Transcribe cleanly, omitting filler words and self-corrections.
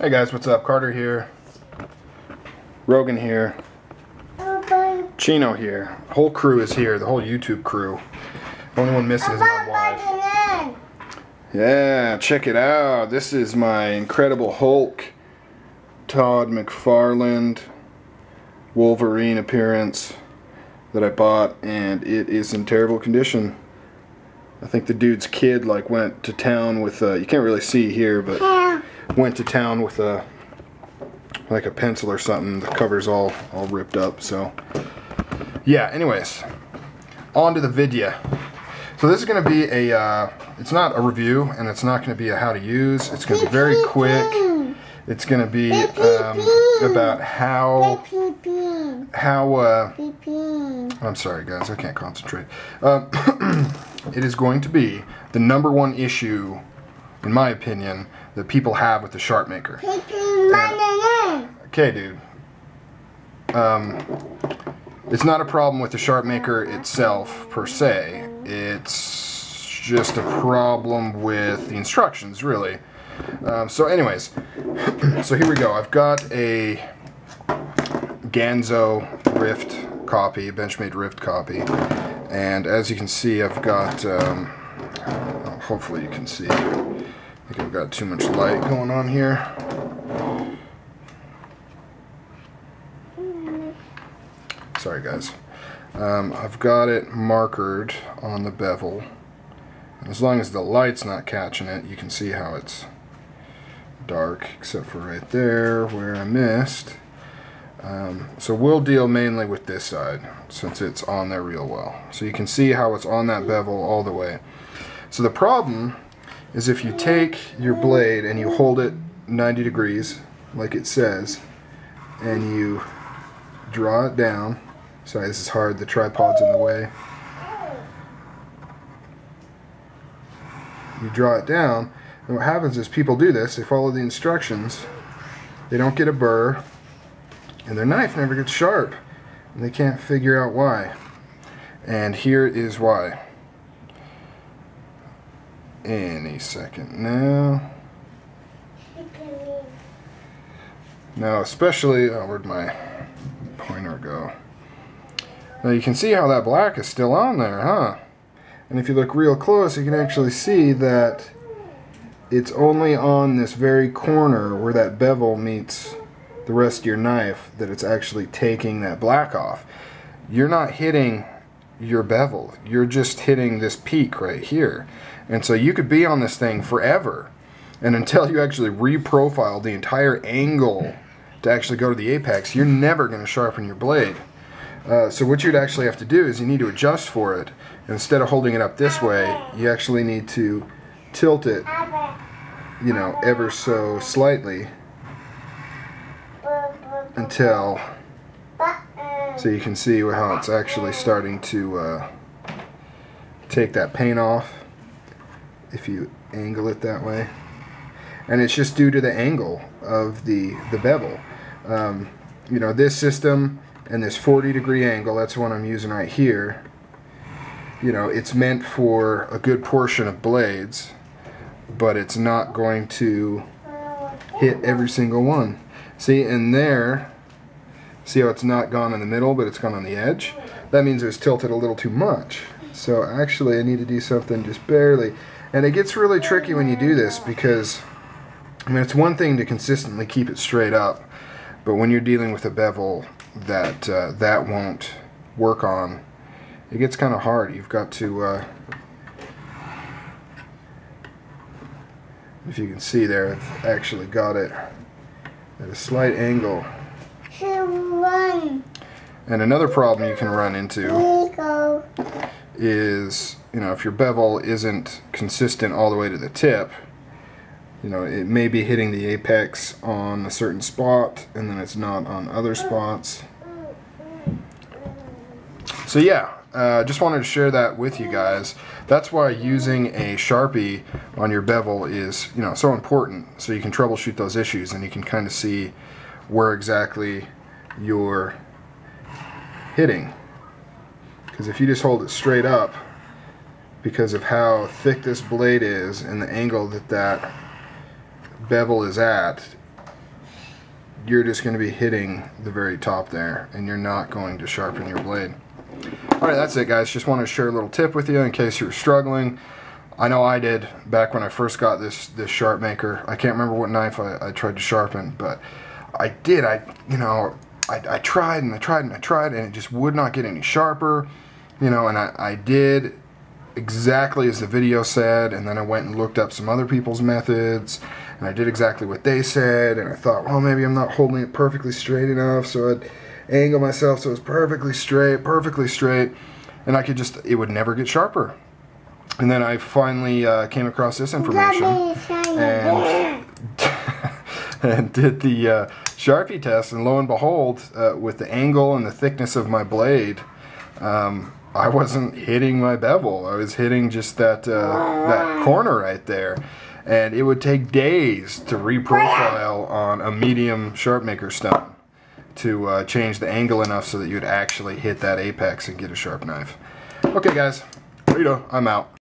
Hey guys, what's up? Carter here. Rogan here. Chino here. Whole crew is here. The whole YouTube crew. Only one missing is my wife. Yeah, check it out. This is my Incredible Hulk Todd McFarlane Wolverine appearance that I bought, and it is in terrible condition. I think the dude's kid went to town with you can't really see here, but went to town with a pencil or something. The cover's all ripped up. So yeah, anyways, on to the video. So this is going to be a it's not a review, and it's not going to be a how to use. It's going to be very quick. It's going to be about how I'm sorry guys, I can't concentrate. It is going to be the #1 issue, in my opinion, that people have with the Sharpmaker. Okay, dude. It's not a problem with the Sharpmaker itself, per se. It's just a problem with the instructions, really. So anyways, so here we go. I've got a Ganzo Rift copy, Benchmade Rift copy. And as you can see, I've got, hopefully you can see, I think I've got too much light going on here. Sorry guys. I've got it markered on the bevel. And as long as the light's not catching it, you can see how it's dark, except for right there where I missed. So we'll deal mainly with this side, since it's on there real well. So you can see how it's on that bevel all the way. So the problem is if you take your blade and you hold it 90 degrees, like it says, and you draw it down. Sorry, this is hard, the tripod's in the way. You draw it down, and what happens is people do this, they follow the instructions, they don't get a burr, and their knife never gets sharp, and they can't figure out why. And here is why. Any second now. Now, especially, where'd my pointer go? Now you can see how that black is still on there, huh? And if you look real close, you can actually see that it's only on this very corner where that bevel meets the rest of your knife that it's actually taking that black off. You're not hitting your bevel, you're just hitting this peak right here. And so you could be on this thing forever, and until you actually reprofile the entire angle to actually go to the apex, you're never going to sharpen your blade. So what you'd actually have to do is you need to adjust for it. Instead of holding it up this way, you actually need to tilt it, you know, ever so slightly until, so you can see how it's actually starting to take that paint off if you angle it that way. And it's just due to the angle of the bevel. You know, this system and this 40-degree angle, that's the one I'm using right here, you know, it's meant for a good portion of blades, but it's not going to hit every single one. See, in there, see how it's not gone in the middle, but it's gone on the edge? That means it was tilted a little too much. So actually I need to do something just barely. And it gets really tricky when you do this because, I mean, it's one thing to consistently keep it straight up, but when you're dealing with a bevel that that won't work on, it gets kind of hard. You've got to, if you can see there, I've actually got it at a slight angle. And another problem you can run into is, you know, if your bevel isn't consistent all the way to the tip, you know, it may be hitting the apex on a certain spot and then it's not on other spots. So yeah, just wanted to share that with you guys. That's why using a Sharpie on your bevel is, you know, so important, so you can troubleshoot those issues and you can kind of see where exactly you're hitting. Because if you just hold it straight up, because of how thick this blade is and the angle that that bevel is at, you're just going to be hitting the very top there, and you're not going to sharpen your blade. Alright, that's it guys. Just wanted to share a little tip with you in case you were struggling. I know I did back when I first got this Sharpmaker. I can't remember what knife I tried to sharpen, but I did. I tried and I tried and I tried, and it just would not get any sharper. And I did exactly as the video said, and then I went and looked up some other people's methods, and I did exactly what they said, and I thought, well, maybe I'm not holding it perfectly straight enough, so I'd angle myself so it was perfectly straight, and it would never get sharper. And then I finally came across this information and, and did the Sharpie test, and lo and behold, with the angle and the thickness of my blade, I wasn't hitting my bevel. I was hitting just that corner right there. And it would take days to reprofile on a medium Sharpmaker stone to change the angle enough so that you'd actually hit that apex and get a sharp knife. Okay guys, I'm out.